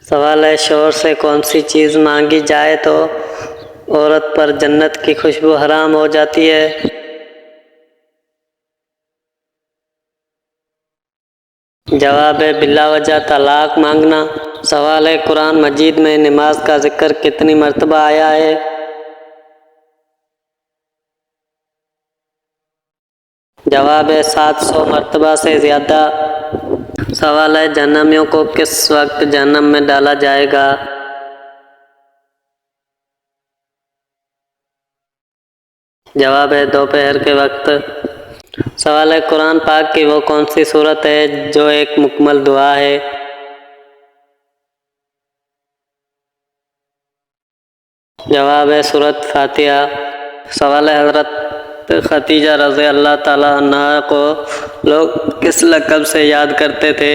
सवाल है, शोहर से कौन सी चीज़ मांगी जाए तो औरत पर जन्नत की खुशबू हराम हो जाती है? जवाब है बिला वजह तलाक मांगना। सवाल है, कुरान मजीद में नमाज का जिक्र कितनी मर्तबा आया है? जवाब है 700 मर्तबा से ज़्यादा। सवाल है, जहन्नमियों को किस वक्त जहन्नम में डाला जाएगा? जवाब है दोपहर के वक्त। सवाल है, कुरान पाक की वो कौन सी सूरत है जो एक मुकम्मल दुआ है? जवाब है सूरत फातिहा। सवाल है, हज़रत खदीजा रज़ी अल्लाह ताला अन्हा को लोग किस लक़ब से याद करते थे?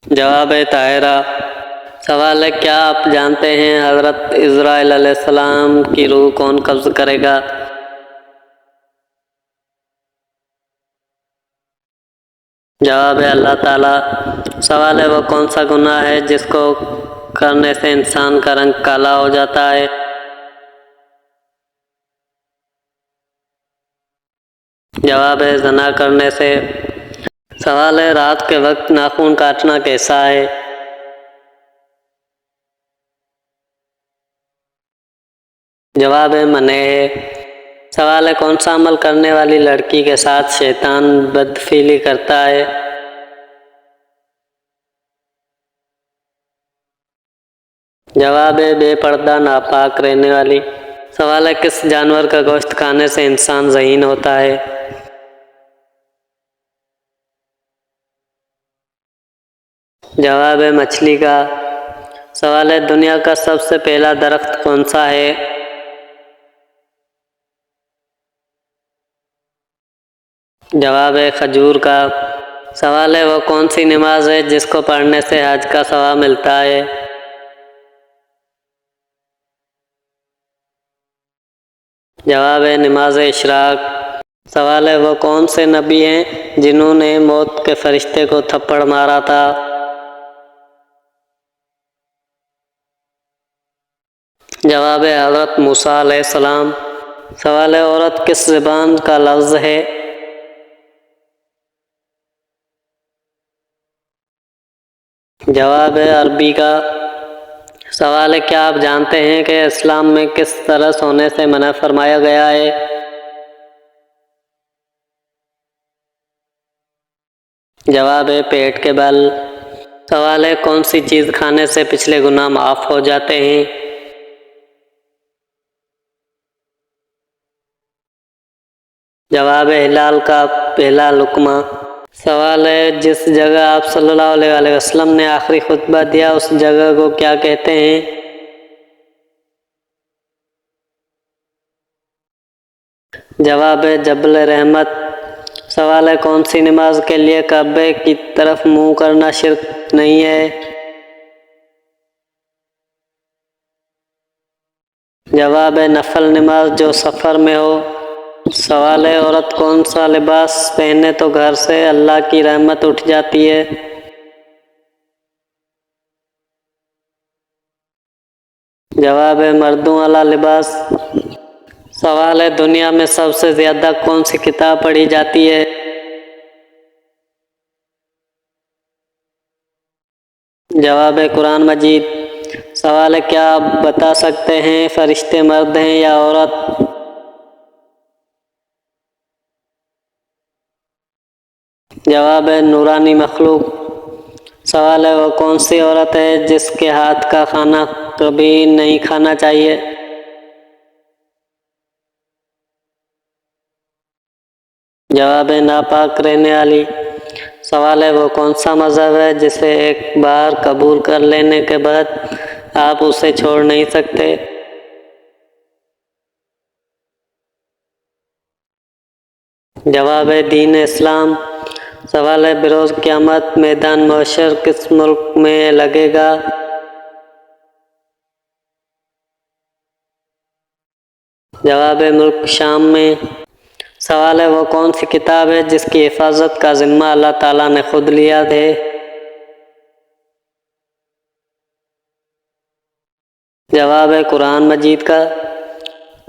जवाब है ताहिरा। सवाल है, क्या आप जानते हैं हज़रत इज़राइल अलैहिस्सलाम की रूह कौन कब्ज़ करेगा? जवाब है अल्लाह ताला। सवाल है, वो कौन सा गुनाह है जिसको करने से इंसान का रंग काला हो जाता है? जवाब है ज़ना करने से। सवाल है, रात के वक्त नाखून काटना कैसा है? जवाब है मने है। सवाल है, कौन सा अमल करने वाली लड़की के साथ शैतान बदफीली करता है? जवाब है बेपर्दा नापाक रहने वाली। सवाल है, किस जानवर का गोश्त खाने से इंसान ज़हीन होता है? जवाब है मछली का। सवाल है, दुनिया का सबसे पहला दरख्त कौन सा है? जवाब है खजूर का। सवाल है, वो कौन सी नमाज है जिसको पढ़ने से हज का सवाब मिलता है? जवाब है नमाज इशराक। सवाल है, वो कौन से नबी हैं जिन्होंने मौत के फरिश्ते को थप्पड़ मारा था? जवाब है हज़रत मूसा अलैहिस्सलाम। सवाल है, औरत किस ज़बान का लफ्ज़ है? जवाब है अरबी का। सवाल है, क्या आप जानते हैं कि इस्लाम में किस तरह सोने से मना फरमाया गया है? जवाब है पेट के बल। सवाल है, कौन सी चीज़ खाने से पिछले गुनाह माफ़ हो जाते हैं? जवाब है हिलाल का पहला लुक्मा। सवाल है, जिस जगह आप सल्लल्लाहु अलैहि वसल्लम ने आखिरी खुतबा दिया उस जगह को क्या कहते हैं? जवाब है जबल रहमत। सवाल है, कौन सी नमाज के लिए काबे की तरफ मुंह करना शिर्क नहीं है? जवाब है नफल नमाज जो सफ़र में हो। सवाल है, औरत कौन सा लिबास पहने तो घर से अल्लाह की रहमत उठ जाती है? जवाब है मर्दों वाला लिबास। सवाल है, दुनिया में सबसे ज़्यादा कौन सी किताब पढ़ी जाती है? जवाब है कुरान मजीद। सवाल है, क्या आप बता सकते हैं फरिश्ते मर्द हैं या औरत? जवाब है नूरानी मखलूक। सवाल है, वो कौन सी औरत है जिसके हाथ का खाना कभी नहीं खाना चाहिए? जवाब है नापाक रहने वाली। सवाल है, वो कौन सा मज़हब है जिसे एक बार कबूल कर लेने के बाद आप उसे छोड़ नहीं सकते? जवाब है दीन इस्लाम। सवाल है, बिरोज़ क़यामत मैदान महशर किस मुल्क में लगेगा? जवाब है मुल्क शाम में। सवाल है वो कौन सी किताब है जिसकी हिफाजत का जिम्मा अल्लाह ताला ने खुद लिया है। जवाब है कुरान मजीद का।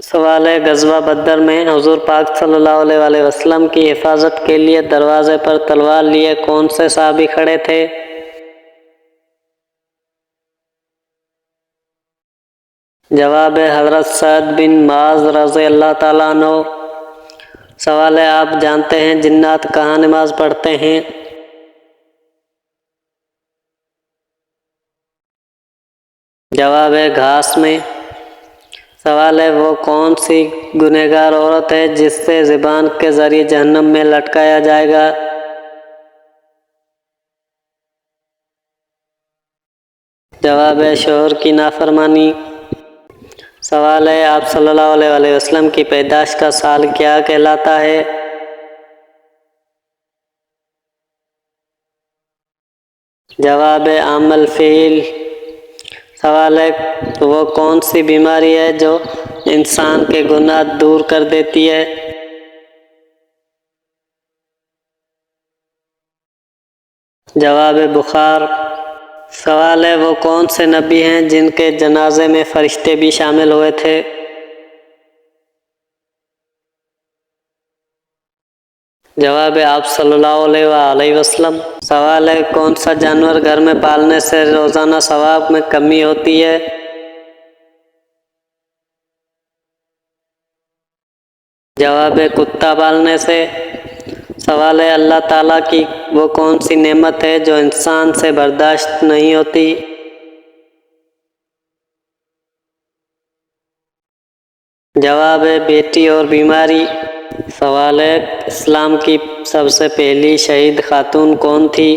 सवाल है गज़वा बदर में हुजूर पाक सल्लल्लाहु अलैहि वसल्लम की हिफाजत के लिए दरवाजे पर तलवार लिए कौन से साहबी खड़े थे। जवाब है हज़रत सअद बिन माज रज़ी अल्लाह ताला अन्हु। सवाल है आप जानते हैं जिन्नात कहाँ नमाज पढ़ते हैं। जवाब है घास में। सवाल है वो कौन सी गुनहगार औरत है जिससे ज़ुबान के ज़रिए जहन्नम में लटकाया जाएगा। जवाब है शोहर की नाफरमानी। सवाल है आप सल्लल्लाहु अलैहि वसल्लम की पैदाइश का साल क्या कहलाता है। जवाब है आमल फ़ील। सवाल है वो कौन सी बीमारी है जो इंसान के गुनाह दूर कर देती है। जवाब है बुखार। सवाल है वो कौन से नबी हैं जिनके जनाजे में फरिश्ते भी शामिल हुए थे। जवाब है आप सल्लल्लाहु अलैहि वसल्लम। सवाल है कौन सा जानवर घर में पालने से रोज़ाना सवाब में कमी होती है। जवाब है कुत्ता पालने से। सवाल है अल्लाह ताला की वो कौन सी नेमत है जो इंसान से बर्दाश्त नहीं होती। जवाब है बेटी और बीमारी। सवाल है इस्लाम की सबसे पहली शहीद खातून कौन थी।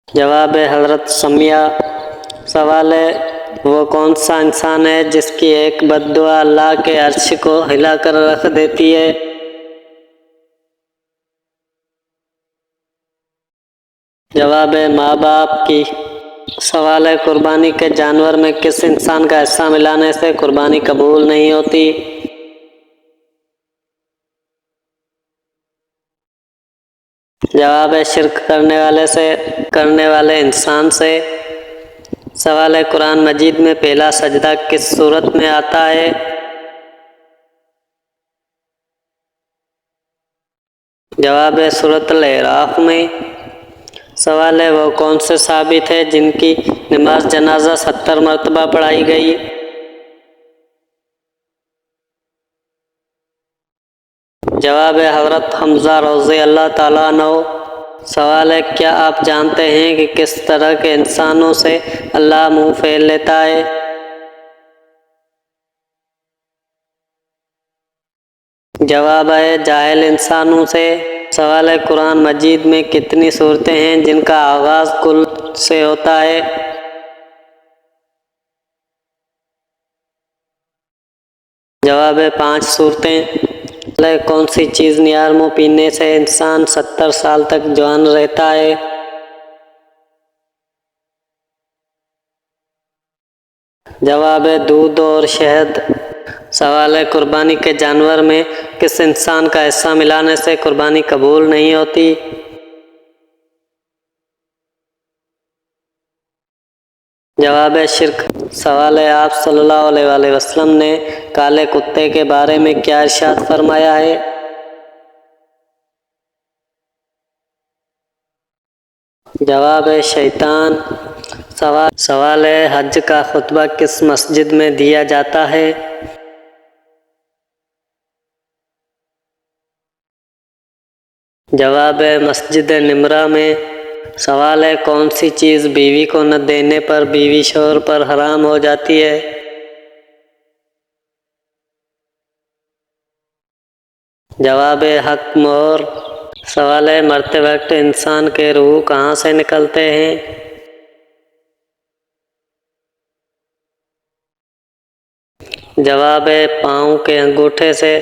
जवाब है हज़रत समिया। सवाल है वो कौन सा इंसान है जिसकी एक बद्दुआ अल्लाह के अर्श को हिला कर रख देती है। जवाब है माँ बाप की। सवाल है कुर्बानी के जानवर में किस इंसान का हिस्सा मिलाने से कुर्बानी कबूल नहीं होती। जवाब है शिर्क करने वाले इंसान से। सवाल है कुरान मजीद में पहला सजदा किस सूरत में आता है। जवाब है सूरतुल अराफ में। सवाल है वो कौन से साहबी थे जिनकी नमाज जनाजा 70 मरतबा पढ़ाई गई। जवाब है हज़रत हमज़ा रज़ी अल्लाह ताला अन्हु। सवाल है क्या आप जानते हैं कि किस तरह के इंसानों से अल्लाह मुंह फेर लेता है। जवाब है जाहिल इंसानों से। सवाल है कुरान मजीद में कितनी सूरतें हैं जिनका आगाज़ कुल से होता है। जवाब है 5 सूरतें। कौन सी चीज़ नियार मुँह पीने से इंसान 70 साल तक जवान रहता है। जवाब है दूध और शहद। सवाल है कुर्बानी के जानवर में किस इंसान का हिस्सा मिलाने से कुर्बानी कबूल नहीं होती। जवाब है शिर्क। सवाल है आप सल्लल्लाहु अलैहि वसल्लम ने काले कुत्ते के बारे में क्या इरशाद फरमाया है। जवाब है शैतान। सवाल है हज का खुतबा किस मस्जिद में दिया जाता है। जवाब है मस्जिद निमरा में। सवाल है कौन सी चीज़ बीवी को न देने पर बीवी शौहर पर हराम हो जाती है। जवाब है हक मोहर। सवाल है मरते वक्त इंसान के रूह कहाँ से निकलते हैं। जवाब है पाँव के अंगूठे से।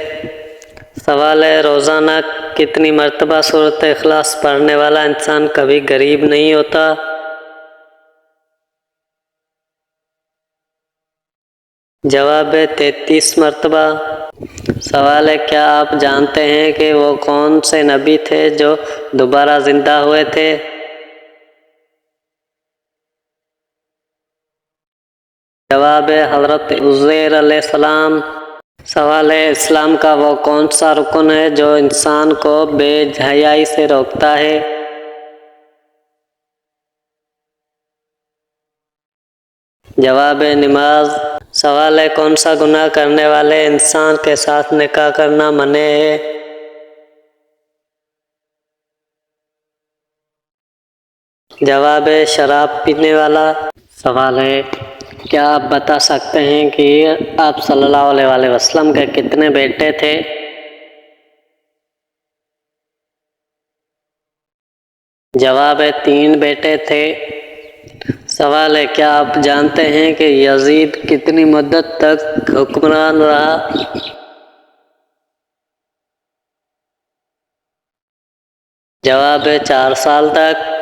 सवाल है रोज़ाना कितनी मरतबा सूरत इखलास पढ़ने वाला इंसान कभी गरीब नहीं होता। जवाब है 33 मरतबा। सवाल है, क्या आप जानते हैं कि वो कौन से नबी थे जो दोबारा जिंदा हुए थे? जवाब है हजरत उज़ैर अलैहिस्सलाम। सवाल है, इस्लाम का वो कौन सा रुकन है जो इंसान को बेहयाई से रोकता है? जवाब है नमाज। सवाल है, कौन सा गुनाह करने वाले इंसान के साथ निकाह करना मने है? जवाब है शराब पीने वाला। सवाल है, क्या आप बता सकते हैं कि आप सल्लल्लाहु अलैहि वसल्लम के कितने बेटे थे? जवाब है 3 बेटे थे। सवाल है, क्या आप जानते हैं कि यजीद कितनी मुद्दत तक हुक्मरान रहा? जवाब है 4 साल तक।